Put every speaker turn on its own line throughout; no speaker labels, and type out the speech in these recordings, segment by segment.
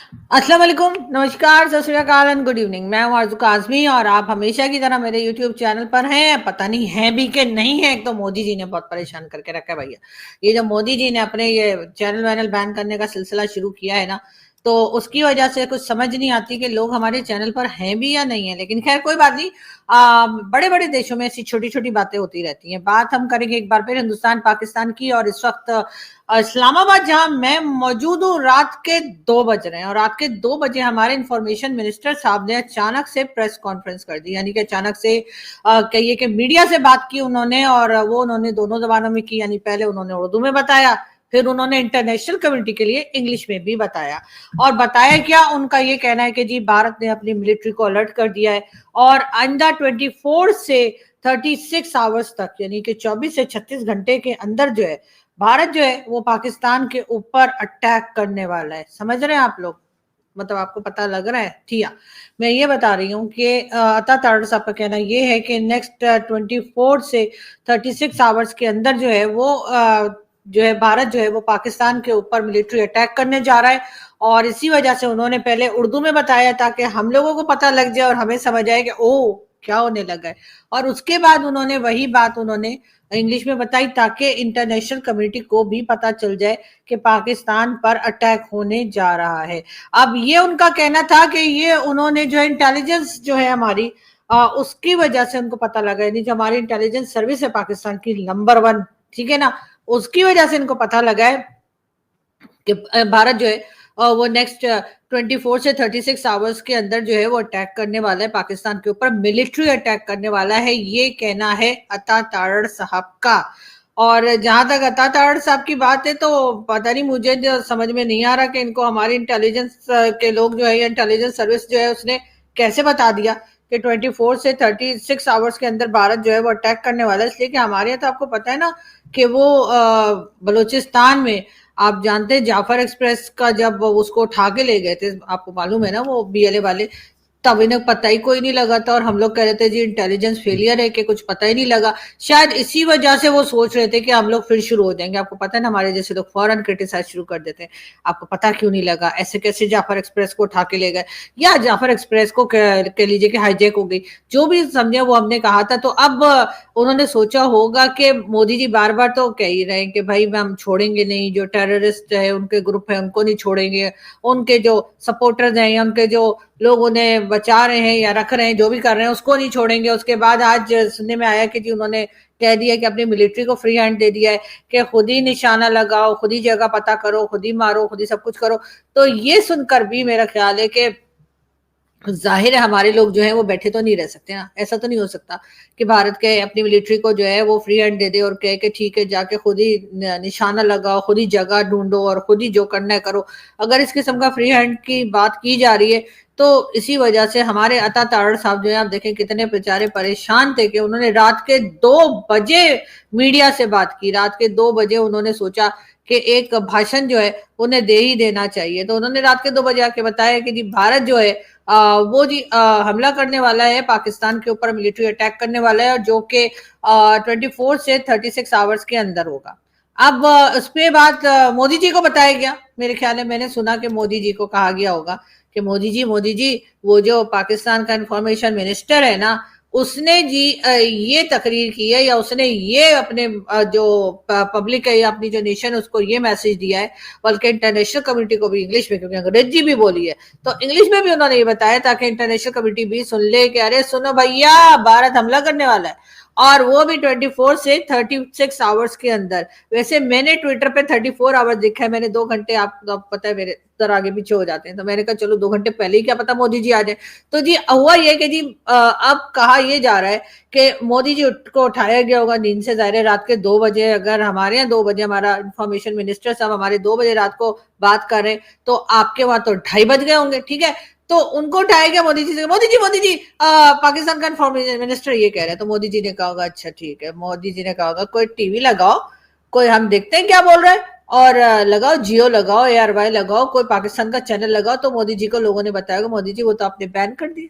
अस्सलाम वालेकुम, नमस्कार, सत श्री अकाल एंड गुड इवनिंग। मैं हूं आरज़ू काज़मी और आप हमेशा की तरह मेरे यूट्यूब चैनल पर हैं। पता नहीं है भी कि नहीं है। एक तो मोदी जी ने बहुत परेशान करके रखा है भैया। ये जो मोदी जी ने अपने ये चैनल वैनल बैन करने का सिलसिला शुरू किया है ना, तो उसकी वजह से कुछ समझ नहीं आती कि लोग हमारे चैनल पर हैं भी या नहीं है। लेकिन खैर कोई बात नहीं। बड़े बड़े देशों में ऐसी छोटी छोटी बातें होती रहती हैं। बात हम करेंगे एक बार फिर हिंदुस्तान पाकिस्तान की, और इस वक्त इस्लामाबाद जहां मैं मौजूद हूँ, रात के 2 बज रहे हैं, और रात के 2 बजे हमारे इंफॉर्मेशन मिनिस्टर साहब ने अचानक से प्रेस कॉन्फ्रेंस कर दी। यानी कि अचानक से कहिए कि मीडिया से बात की उन्होंने, और वो उन्होंने दोनों जबानों में की। यानी पहले उन्होंने उर्दू में बताया, फिर उन्होंने इंटरनेशनल कम्युनिटी के लिए इंग्लिश में भी बताया। और बताया क्या, उनका ये कहना है कि जी भारत ने अपनी मिलिट्री को अलर्ट कर दिया है, और आइंदा 24 से 36 आवर्स तक, यानी कि 24 से 36 घंटे के अंदर जो है भारत जो है वो पाकिस्तान के ऊपर अटैक करने वाला है। समझ रहे हैं आप लोग? मतलब आपको पता लग रहा है? ठीक है, मैं ये बता रही हूँ कि अता तारड़ साहब का कहना ये है कि नेक्स्ट 24 से 36 आवर्स के अंदर जो है वो जो है भारत जो है वो पाकिस्तान के ऊपर मिलिट्री अटैक करने जा रहा है। और इसी वजह से उन्होंने पहले उर्दू में बताया ताकि हम लोगों को पता लग जाए और हमें समझ आए कि ओ क्या होने लगा है। और उसके बाद उन्होंने वही बात उन्होंने इंग्लिश में बताई ताकि इंटरनेशनल कम्युनिटी को भी पता चल जाए कि पाकिस्तान पर अटैक होने जा रहा है। अब ये उनका कहना था कि ये उन्होंने जो इंटेलिजेंस जो है हमारी उसकी वजह से उनको पता लगा, यानी जो हमारी इंटेलिजेंस सर्विस है पाकिस्तान की नंबर 1, ठीक है ना, उसकी वजह से इनको पता लगा है कि भारत जो है वो नेक्स्ट 24 से 36 आवर्स के अंदर जो है वो अटैक करने वाला है पाकिस्तान के ऊपर, मिलिट्री अटैक करने वाला है। ये कहना है अता तारड़ साहब का। और जहां तक अता तारड़ साहब की बात है, तो पता नहीं, मुझे जो समझ में नहीं आ रहा कि इनको हमारी इंटेलिजेंस के लोग जो है, इंटेलिजेंस सर्विस जो है उसने कैसे बता दिया कि 24 से 36 आवर्स के अंदर भारत जो है वो अटैक करने वाला है। इसलिए कि हमारे यहाँ तो आपको पता है ना कि वो बलूचिस्तान में आप जानते हैं जाफर एक्सप्रेस का जब उसको उठा के ले गए थे, आपको मालूम है ना, वो बीएलए वाले, तब इन्हें पता ही कोई नहीं लगा था। और हम लोग कह रहे थे जी इंटेलिजेंस फेलियर है कि कुछ पता ही नहीं लगा। शायद इसी वजह से वो सोच रहे थे कि हम लोग फिर शुरू हो जाएंगे। आपको पता है ना, हमारे जैसे लोग फौरन क्रिटिसाइज शुरू कर देते हैं, आपको पता क्यों नहीं लगा, ऐसे कैसे जाफर एक्सप्रेस को उठा के ले गए, या जाफर एक्सप्रेस को कह लीजिए कि हाईजैक हो गई, जो भी समझे वो हमने कहा था। तो अब उन्होंने सोचा होगा कि मोदी जी बार बार तो कह ही रहे हैं कि भाई हम छोड़ेंगे नहीं, जो टेररिस्ट है उनके ग्रुप है उनको नहीं छोड़ेंगे, उनके जो सपोर्टर्स हैं, उनके जो लोग उन्हें बचा रहे हैं या रख रहे हैं, जो भी कर रहे हैं उसको नहीं छोड़ेंगे। उसके बाद आज सुनने में आया कि जी उन्होंने कह दिया कि अपनी मिलिट्री को फ्री हैंड दे दिया है कि खुद ही निशाना लगाओ, खुद ही जगह पता करो, खुद ही मारो, खुद ही सब कुछ करो। तो ये सुनकर भी मेरा ख्याल है कि जाहिर है हमारे लोग जो है वो बैठे तो नहीं रह सकते ना। ऐसा तो नहीं हो सकता कि भारत के अपनी मिलिट्री को जो है वो फ्री हैंड दे दे और कहे कि ठीक है जाके खुद ही निशाना लगाओ, खुद ही जगह ढूंढो और खुद ही जो करना है करो। अगर इस किस्म का फ्री हैंड की बात की जा रही है तो इसी वजह से हमारे अता तारड़ साहब जो है, आप देखें कितने बेचारे परेशान थे कि उन्होंने रात के 2 बजे मीडिया से बात की। रात के 2 बजे उन्होंने सोचा कि एक भाषण जो है उन्हें दे ही देना चाहिए। तो उन्होंने रात के 2 बजे आके बताया कि जी भारत जो है वो जी हमला करने वाला है पाकिस्तान के ऊपर, मिलिट्री अटैक करने वाला है, और जो कि 24 से 36 आवर्स के अंदर होगा। अब उस पे बात मोदी जी को बताया गया। मेरे ख्याल में मैंने सुना कि मोदी जी को कहा गया होगा कि मोदी जी वो जो पाकिस्तान का इंफॉर्मेशन मिनिस्टर है ना, उसने जी ये तकरीर की है, या उसने ये अपने जो पब्लिक है या अपनी जो नेशन है उसको ये मैसेज दिया है, बल्कि इंटरनेशनल कम्युनिटी को भी इंग्लिश में, क्योंकि अंग्रेजी भी बोली है तो इंग्लिश में भी उन्होंने ये बताया ताकि इंटरनेशनल कम्युनिटी भी सुन ले कि अरे सुनो भैया भारत हमला करने वाला है, और वो भी 24 से 36 आवर्स के अंदर। वैसे मैंने ट्विटर पे 34 आवर्स देखा है, मैंने 2 घंटे, आपको पता है मेरे इधर आगे पीछे हो जाते हैं, तो मैंने कहा चलो 2 घंटे पहले ही क्या पता मोदी जी आ जाए। तो जी हुआ ये कि जी अब कहा ये जा रहा है कि मोदी जी को उठाया गया होगा नींद से, ज़ाहिर है रात के 2 बजे, अगर हमारे यहाँ 2 बजे हमारा इंफॉर्मेशन मिनिस्टर साहब हमारे 2 बजे रात को बात कर रहे हैं, तो आपके वहां तो 2:30 बज गए होंगे, ठीक है। तो उनको उठाया गया मोदी जी से, मोदी जी पाकिस्तान का इंफॉर्मेशन मिनिस्टर ये कह रहे हैं। तो मोदी जी ने कहा होगा अच्छा ठीक है, मोदी जी ने कहा होगा कोई टीवी लगाओ, कोई हम देखते हैं क्या बोल रहा है, और लगाओ जियो लगाओ, एयरवाई लगाओ, कोई पाकिस्तान का चैनल लगाओ। तो मोदी जी को लोगों ने बताया मोदी जी वो तो आपने बैन कर दिया,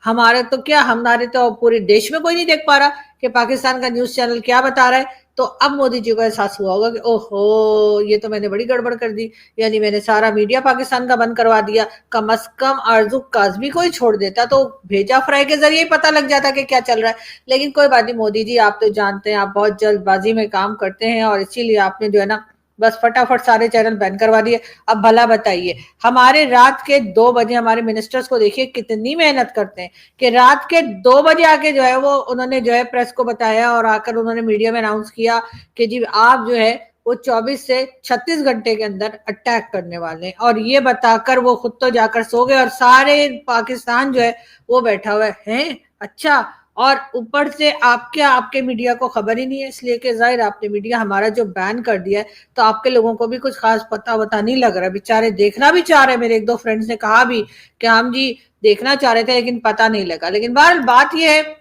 हमारे तो क्या, हमारे तो पूरे देश में कोई नहीं देख पा रहा कि पाकिस्तान का न्यूज चैनल क्या बता रहा है, तो अब मोदी जी को एहसास हुआ होगा कि ओहो ये तो मैंने बड़ी गड़बड़ कर दी, यानी मैंने सारा मीडिया पाकिस्तान का बंद करवा दिया। कम अज कम आरजू काजमी को ही छोड़ देता तो भेजा फ्राई के जरिए ही पता लग जाता कि क्या चल रहा है। लेकिन कोई बात नहीं मोदी जी, आप तो जानते हैं आप बहुत जल्दबाजी में काम करते हैं और इसीलिए आपने जो है ना बस फटाफट सारे चैनल बैन करवा दिए। अब भला बताइए, हमारे रात के 2 बजे हमारे मिनिस्टर्स को देखिए कितनी मेहनत करते हैं कि रात के 2 बजे आके जो है वो उन्होंने जो है प्रेस को बताया और आकर उन्होंने मीडिया में अनाउंस किया कि जी आप जो है वो 24 से 36 घंटे के अंदर अटैक करने वाले हैं, और ये बताकर वो खुद तो जाकर सो गए और सारे पाकिस्तान जो है वो बैठा हुआ है। अच्छा, और ऊपर से आपके मीडिया को खबर ही नहीं है, इसलिए कि जाहिर आपने मीडिया हमारा जो बैन कर दिया है तो आपके लोगों को भी कुछ खास पता नहीं लग रहा, बेचारे देखना भी चाह रहे। मेरे एक दो फ्रेंड्स ने कहा भी कि हम जी देखना चाह रहे थे लेकिन पता नहीं लगा। लेकिन बहरहाल बात यह है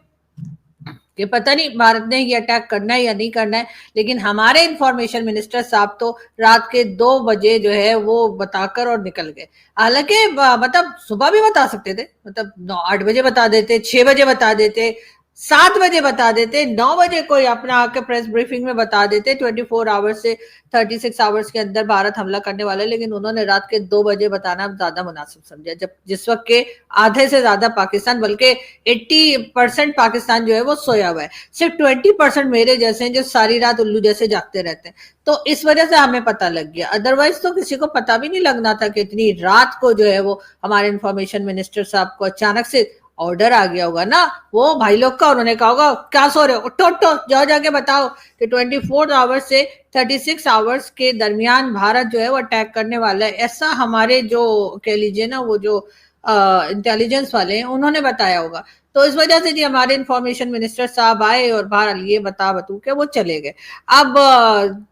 कि पता नहीं भारत ने ये अटैक करना है या नहीं करना है, लेकिन हमारे इंफॉर्मेशन मिनिस्टर साहब तो रात के 2 बजे जो है वो बताकर और निकल गए। हालांकि मतलब सुबह भी बता सकते थे, मतलब 8 बजे बता देते, 6 बजे बता देते, 7 बजे बता देते, 9 बजे कोई अपना आके प्रेस ब्रीफिंग में बता देते 24 आवर्स से 36 आवर्स के अंदर भारत हमला करने वाला है। लेकिन उन्होंने रात के 2 बजे बताना ज्यादा मुनासिब समझा, जब जिस वक्त के आधे से ज्यादा पाकिस्तान, बल्कि 80% पाकिस्तान जो है वो सोया हुआ है, सिर्फ 20% मेरे जैसे हैं जो सारी रात उल्लू जैसे जागते रहते हैं। तो इस वजह से हमें पता लग गया, अदरवाइज तो किसी को पता भी नहीं लगना था कि इतनी रात को जो है वो हमारे इंफॉर्मेशन मिनिस्टर साहब को अचानक से ऑर्डर आ गया होगा ना वो भाई लोग का, उन्होंने कहा होगा क्या सो रहे हो, उठो उठो जाओ जाके बताओ कि 24 आवर्स से 36 आवर्स के दरमियान भारत जो है वो अटैक करने वाला है। ऐसा हमारे जो कह लीजिए ना वो जो इंटेलिजेंस वाले हैं उन्होंने बताया होगा। तो इस वजह से जी हमारे इंफॉर्मेशन मिनिस्टर साहब आए और बाहर ये बतू के वो चले गए। अब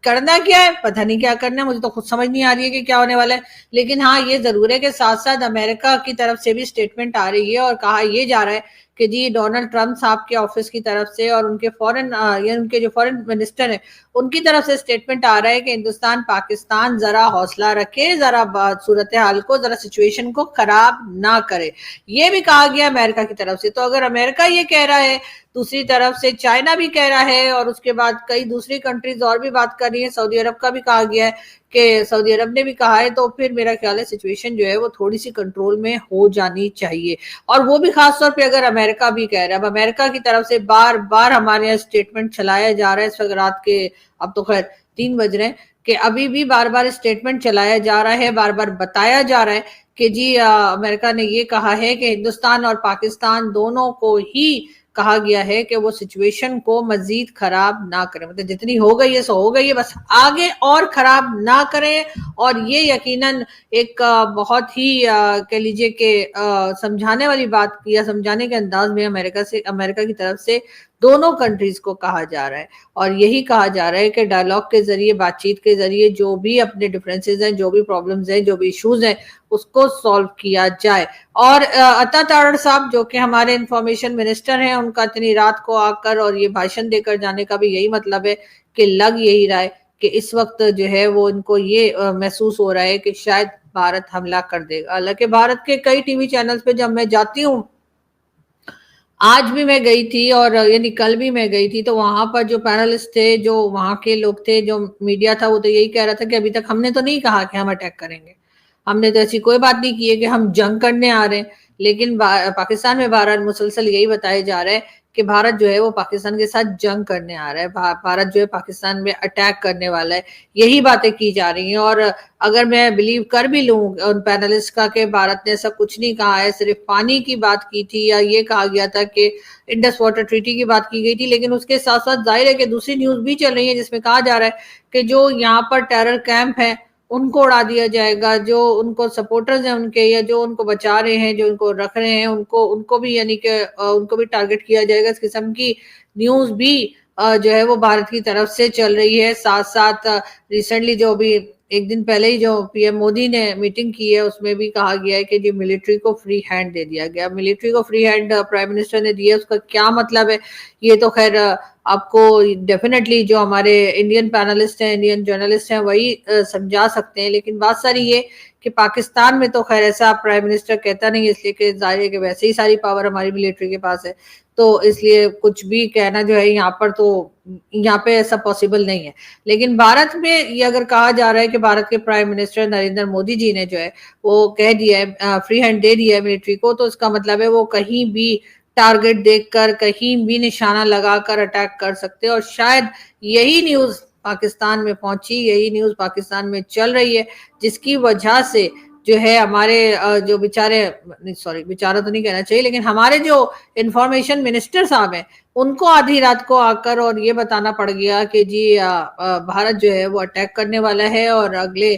करना क्या है पता नहीं क्या करना है, मुझे तो खुद समझ नहीं आ रही है कि क्या होने वाला है। लेकिन हाँ ये जरूर है कि साथ साथ अमेरिका की तरफ से भी स्टेटमेंट आ रही है और कहा ये जा रहा है कि जी डोनाल्ड ट्रंप साहब के ऑफिस की तरफ से और उनके उनके जो फॉरेन मिनिस्टर है उनकी तरफ से स्टेटमेंट आ रहा है कि हिंदुस्तान पाकिस्तान जरा हौसला रखे, जरा सूरत हाल को, जरा सिचुएशन को खराब ना करे, ये भी कहा गया अमेरिका की तरफ से। तो अगर अमेरिका ये कह रहा है, दूसरी तरफ से चाइना भी कह रहा है और उसके बाद कई दूसरी कंट्रीज और भी बात कर रही है, सऊदी अरब का भी कहा गया है कि सऊदी अरब ने भी कहा है, तो फिर मेरा ख्याल है सिचुएशन जो है वो थोड़ी सी कंट्रोल में हो जानी चाहिए। और वो भी खासतौर पे अगर अमेरिका भी कह रहा है, अब अमेरिका की तरफ से बार बार हमारे यहाँ स्टेटमेंट चलाया जा रहा है इस वक्त रात के, अब तो खैर 3 बज रहे हैं, कि अभी भी बार बार स्टेटमेंट चलाया जा रहा है, बार बार बताया जा रहा है कि जी अमेरिका ने ये कहा है कि हिंदुस्तान और पाकिस्तान दोनों को ही कहा गया है कि वो सिचुएशन को मजीद खराब ना करें, मतलब जितनी हो गई है सो हो गई है, बस आगे और खराब ना करें। और ये यकीनन एक बहुत ही कह लीजिए कि समझाने वाली बात या समझाने के अंदाज में अमेरिका की तरफ से दोनों कंट्रीज को कहा जा रहा है और यही कहा जा रहा है कि डायलॉग के जरिए, बातचीत के जरिए जो भी अपने डिफरेंसेस हैं, जो भी प्रॉब्लम्स हैं, जो भी इश्यूज हैं, उसको सॉल्व किया जाए। और अता तारड़ साहब जो कि हमारे इंफॉर्मेशन मिनिस्टर हैं, उनका इतनी रात को आकर और ये भाषण देकर जाने का भी यही मतलब है कि लग यही रहा है कि इस वक्त जो है वो इनको ये महसूस हो रहा है कि शायद भारत हमला कर देगा। हालांकि भारत के कई टीवी चैनल्स पे जब मैं जाती हूँ, आज भी मैं गई थी और यानी कल भी मैं गई थी, तो वहां पर जो पैनलिस्ट थे, जो वहां के लोग थे, जो मीडिया था, वो तो यही कह रहा था कि अभी तक हमने तो नहीं कहा कि हम अटैक करेंगे, हमने तो ऐसी कोई बात नहीं की है कि हम जंग करने आ रहे हैं। लेकिन पाकिस्तान में भारत मुसलसल यही बताया जा रहा है कि भारत जो है वो पाकिस्तान के साथ जंग करने आ रहा है, भारत जो है पाकिस्तान में अटैक करने वाला है, यही बातें की जा रही हैं। और अगर मैं बिलीव कर भी लूं उन पैनलिस्ट का कि भारत ने ऐसा कुछ नहीं कहा है, सिर्फ पानी की बात की थी या ये कहा गया था कि इंडस वाटर ट्रीटी की बात की गई थी, लेकिन उसके साथ साथ जाहिर है कि दूसरी न्यूज भी चल रही है जिसमें कहा जा रहा है कि जो यहाँ पर टेरर कैंप है उनको उड़ा दिया जाएगा, जो उनको सपोर्टर्स हैं उनके या जो उनको बचा रहे हैं, जो उनको रख रहे हैं, उनको भी यानी कि उनको भी टारगेट किया जाएगा। इस किस्म की न्यूज भी जो है वो भारत की तरफ से चल रही है। साथ साथ रिसेंटली जो भी एक दिन पहले ही जो पीएम मोदी ने मीटिंग की है उसमें भी कहा गया है कि जो मिलिट्री को फ्री हैंड दे दिया गया। मिलिट्री को फ्री हैंड प्राइम मिनिस्टर ने दिया, उसका क्या मतलब है ये तो खैर आपको डेफिनेटली जो हमारे इंडियन पैनलिस्ट हैं, इंडियन जर्नलिस्ट हैं, वही समझा सकते हैं। लेकिन बात सारी ये कि पाकिस्तान में तो खैर ऐसा प्राइम मिनिस्टर कहता नहीं है, इसलिए कि जाहिर है कि वैसे ही सारी पावर हमारी मिलिट्री के पास है। تو اس لیے کچھ بھی کہنا جو ہے یہاں پر تو یہاں پہ ایسا پاسبل نہیں ہے. لیکن بھارت میں یہ اگر کہا جا رہا ہے کہ بھارت کے پرائم منسٹر نریندر مودی جی نے جو ہے وہ کہہ دیا ہے، فری ہینڈ دے دیا ہے ملٹری کو، تو اس کا مطلب ہے وہ کہیں بھی ٹارگٹ دیکھ کر، کہیں بھی نشانہ لگا کر اٹیک کر سکتے. اور شاید یہی نیوز پاکستان میں پہنچی، یہی نیوز پاکستان میں چل رہی ہے، جس کی وجہ سے جو ہے ہمارے جو بیچارے، سوری بیچارہ تو نہیں کہنا چاہیے، لیکن ہمارے جو انفارمیشن منسٹر صاحب ہیں ان کو آدھی رات کو آ کر اور یہ بتانا پڑ گیا کہ جی بھارت جو ہے وہ اٹیک کرنے والا ہے، اور اگلے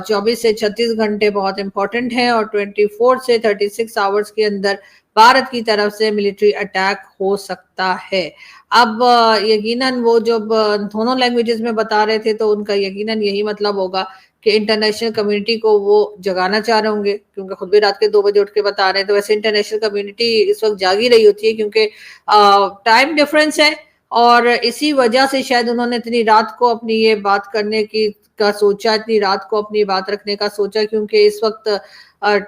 24 سے 36 گھنٹے بہت امپورٹنٹ ہیں، اور 24 سے 36 آورز کے اندر بھارت کی طرف سے ملٹری اٹیک ہو سکتا ہے. اب یقیناً وہ جب دونوں لینگویجز میں بتا رہے تھے تو ان کا یقیناً یہی مطلب ہوگا کہ انٹرنیشنل کمیونٹی کو وہ جگانا چاہ رہے ہوں گے، کیونکہ خود بھی رات کے 2 بجے اٹھ کے بتا رہے ہیں. تو ویسے انٹرنیشنل کمیونٹی اس وقت جاگی رہی ہوتی ہے، کیونکہ ٹائم ڈیفرنس ہے، اور اسی وجہ سے شاید انہوں نے اتنی رات کو اپنی یہ بات کرنے کا سوچا، اتنی رات کو اپنی بات رکھنے کا سوچا، کیونکہ اس وقت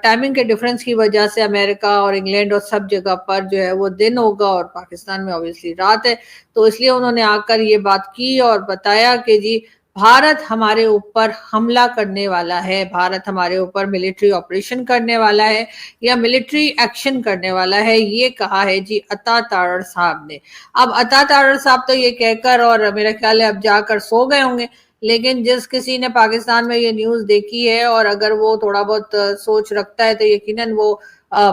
ٹائمنگ کے ڈیفرنس کی وجہ سے امریکہ اور انگلینڈ اور سب جگہ پر جو ہے وہ دن ہوگا اور پاکستان میں obviously رات ہے. تو اس لیے انہوں نے آ کر یہ بات کی اور بتایا کہ جی بھارت ہمارے اوپر حملہ کرنے والا ہے، بھارت ہمارے اوپر ملٹری آپریشن کرنے والا ہے یا ملٹری ایکشن کرنے والا ہے. یہ کہا ہے جی عطا تارڑ صاحب نے. اب عطا تارڑ صاحب تو یہ کہہ کر اور میرا خیال ہے اب جا کر سو گئے ہوں گے، لیکن جس کسی نے پاکستان میں یہ نیوز دیکھی ہے اور اگر وہ تھوڑا بہت سوچ رکھتا ہے تو یقیناً وہ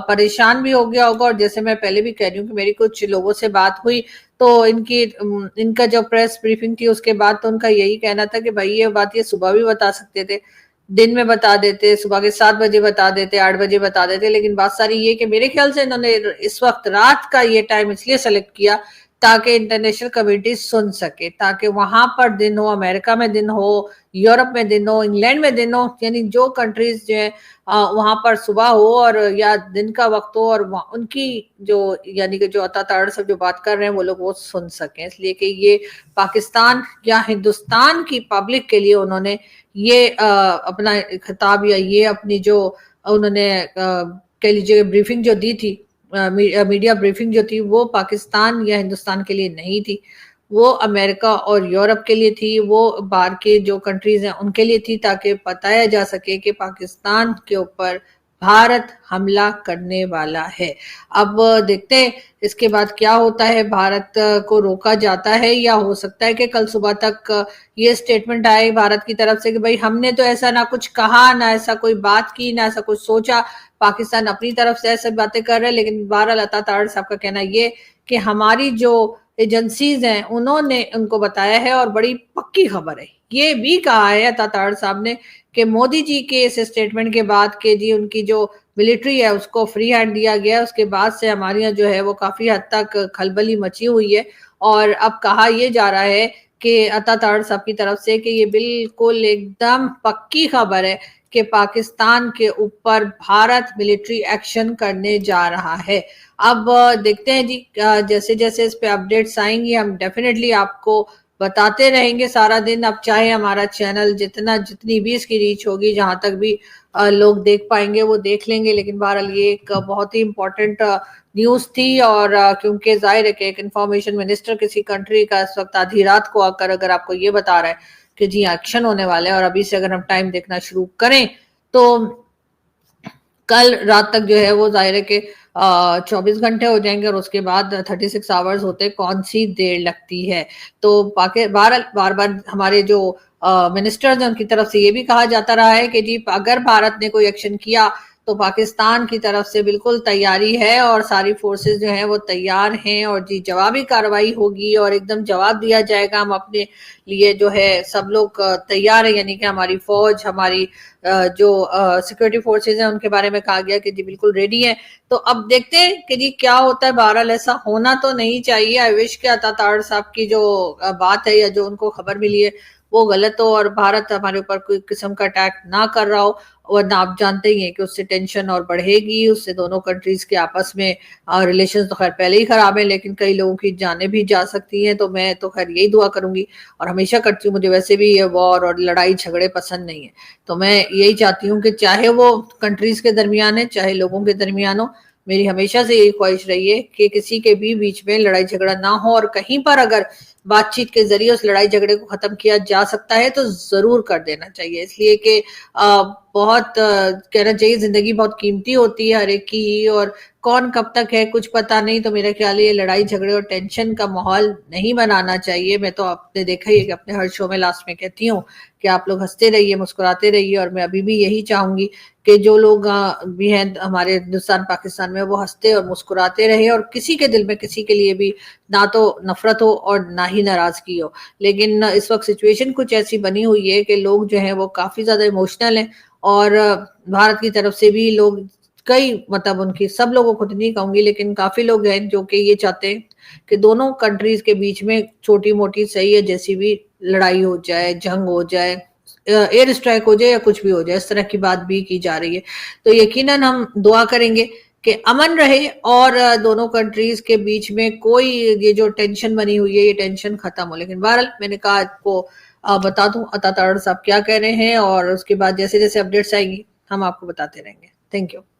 پریشان بھی ہو گیا ہوگا. اور جیسے میں پہلے بھی کہہ رہی ہوں کہ میری کچھ لوگوں سے بات ہوئی تو ان کا جو پریس بریفنگ تھی اس کے بعد تو ان کا یہی کہنا تھا کہ بھائی یہ بات یہ صبح بھی بتا سکتے تھے، دن میں بتا دیتے، صبح کے 7 بجے بتا دیتے، 8 بجے بتا دیتے. لیکن بات ساری یہ کہ میرے خیال سے انہوں نے اس وقت رات کا یہ ٹائم اس لیے سلیکٹ کیا تاکہ انٹرنیشنل کمیونٹی سن سکے، تاکہ وہاں پر دن ہو، امریکہ میں دن ہو، یورپ میں دن ہو، انگلینڈ میں دن ہو، یعنی جو کنٹریز جو ہیں وہاں پر صبح ہو اور یا دن کا وقت ہو، اور ان کی جو یعنی کہ جو عطا تارڑ سے جو بات کر رہے ہیں وہ لوگ وہ سن سکیں. اس لیے کہ یہ پاکستان یا ہندوستان کی پبلک کے لیے انہوں نے یہ اپنا خطاب یا یہ اپنی جو انہوں نے کہہ لیجیے بریفنگ جو دی تھی، میڈیا بریفنگ جو تھی، وہ پاکستان یا ہندوستان کے لیے نہیں تھی، وہ امریکہ اور یورپ کے لیے تھی، وہ باہر کے جو کنٹریز ہیں ان کے لیے تھی، تاکہ بتایا جا سکے کہ پاکستان کے اوپر بھارت حملہ کرنے والا ہے. اب دیکھتے ہیں اس کے بعد کیا ہوتا ہے، بھارت کو روکا جاتا ہے یا ہو سکتا ہے کہ کل صبح تک یہ سٹیٹمنٹ آئے بھارت کی طرف سے کہ بھائی ہم نے تو ایسا نہ کچھ کہا، نہ ایسا کوئی بات کی، نہ ایسا کچھ سوچا، پاکستان اپنی طرف سے ایسے باتیں کر رہے. لیکن بہرحال عطا تارڑ صاحب کا کہنا یہ کہ ہماری جو ایجنسیز ہیں انہوں نے ان کو بتایا ہے، اور بڑی پکی خبر ہے یہ بھی کہا ہے عطا تارڑ صاحب نے کہ مودی جی کے اس سٹیٹمنٹ کے بعد کہ جی ان کی جو ملٹری ہے اس کو فری ہینڈ دیا گیا، اس کے بعد سے ہمارے یہاں جو ہے وہ کافی حد تک کھلبلی مچی ہوئی ہے. اور اب کہا یہ جا رہا ہے کہ عطا تارڑ صاحب کی طرف سے کہ یہ بالکل ایک دم پکی خبر ہے کہ پاکستان کے اوپر بھارت ملٹری ایکشن کرنے جا رہا ہے. اب دیکھتے ہیں جی جیسے جیسے اس پہ اپڈیٹس آئیں گی ہم ڈیفینیٹلی آپ کو بتاتے رہیں گے سارا دن. اب چاہے ہمارا چینل جتنی بھی اس کی ریچ ہوگی، جہاں تک بھی لوگ دیکھ پائیں گے وہ دیکھ لیں گے. لیکن بہرحال یہ ایک بہت ہی امپورٹنٹ نیوز تھی، اور کیونکہ ظاہر ہے کہ ایک انفارمیشن منسٹر کسی کنٹری کا اس وقت آدھی رات کو آ کر اگر آپ کو یہ بتا رہا ہے کہ جی ایکشن ہونے والے ہیں، اور ابھی سے اگر ہم ٹائم دیکھنا شروع کریں تو کل رات تک جو ہے وہ ظاہر ہے کہ 24 گھنٹے ہو جائیں گے، اور اس کے بعد 36 آورز ہوتے کون سی دیر لگتی ہے. تو بار بار ہمارے جو منسٹرز ہیں ان کی طرف سے یہ بھی کہا جاتا رہا ہے کہ جی اگر بھارت نے کوئی ایکشن کیا تو پاکستان کی طرف سے بالکل تیاری ہے، اور ساری فورسز جو ہیں وہ تیار ہیں، اور جی جوابی کارروائی ہوگی اور ایک دم جواب دیا جائے گا. ہم اپنے لیے جو ہے سب لوگ تیار ہیں، یعنی کہ ہماری فوج، ہماری جو سیکورٹی فورسز ہیں ان کے بارے میں کہا گیا کہ جی بالکل ریڈی ہیں. تو اب دیکھتے ہیں کہ جی کیا ہوتا ہے. بہرحال ایسا ہونا تو نہیں چاہیے. آئی وش کہ عطا تارڑ صاحب کی جو بات ہے یا جو ان کو خبر ملی ہے وہ غلط ہو، اور بھارت ہمارے اوپر کوئی قسم کا اٹیک نہ کر رہا ہو. ورنہ آپ جانتے ہی ہیں کہ اس سے ٹینشن اور بڑھے گی، اس سے دونوں کنٹریز کے آپس میں ریلیشنز تو خیر پہلے ہی خراب ہیں، لیکن کئی لوگوں کی جانیں بھی جا سکتی ہیں. تو میں تو خیر یہی دعا کروں گی، اور ہمیشہ کرتی ہوں، مجھے ویسے بھی یہ وار اور لڑائی جھگڑے پسند نہیں ہیں. تو میں یہی چاہتی ہوں کہ چاہے وہ کنٹریز کے درمیان ہے، چاہے لوگوں کے درمیان ہو، میری ہمیشہ سے یہی خواہش رہی ہے کہ کسی کے بھی بیچ میں لڑائی جھگڑا نہ ہو، اور کہیں پر اگر بات چیت کے ذریعے اس لڑائی جھگڑے کو ختم کیا جا سکتا ہے تو ضرور کر دینا چاہیے، اس لیے کہ بہت کہنا چاہیے زندگی بہت قیمتی ہوتی ہے ہر ایک کی ہی، اور کون کب تک ہے کچھ پتا نہیں، تو میرا خیال ہے یہ لڑائی جھگڑے اور ٹینشن کا ماحول نہیں بنانا چاہیے۔ میں تو آپ نے دیکھا ہی ہے کہ اپنے ہر شو میں لاسٹ میں کہتی ہوں کہ آپ لوگ ہنستے رہیے، مسکراتے رہیے، اور میں ابھی بھی یہی چاہوں گی کہ جو لوگ بھی ہیں ہمارے ہندوستان پاکستان میں وہ ہنستے اور مسکراتے رہے، اور کسی کے دل میں کسی کے لیے بھی نہ تو نفرت ہو اور نہ ہی ناراضگی ہو۔ لیکن اس وقت سچویشن کچھ ایسی بنی ہوئی ہے کہ لوگ جو ہیں وہ کافی زیادہ ایموشنل ہیں، اور بھارت کی طرف سے بھی لوگ کئی مطلب ان کی سب لوگوں کو تو نہیں کہوں گی لیکن کافی لوگ ہیں جو کہ یہ چاہتے ہیں کہ دونوں کنٹریز کے بیچ میں چھوٹی موٹی صحیح ہے جیسی بھی لڑائی ہو جائے، جنگ ہو جائے، ایئر اسٹرائک ہو جائے یا کچھ بھی ہو جائے، اس طرح کی بات بھی کی جا رہی ہے۔ تو یقیناً ہم دعا کریں گے کہ امن رہے اور دونوں کنٹریز کے بیچ میں کوئی یہ جو ٹینشن بنی ہوئی ہے یہ ٹینشن ختم ہو۔ لیکن بہرحال میں نے کہا آپ کو بتا دوں عطا تارڑ صاحب کیا کہہ رہے ہیں، اور اس کے بعد جیسے جیسے اپڈیٹس آئیں گی ہم آپ کو بتاتے رہیں گے۔ Thank you.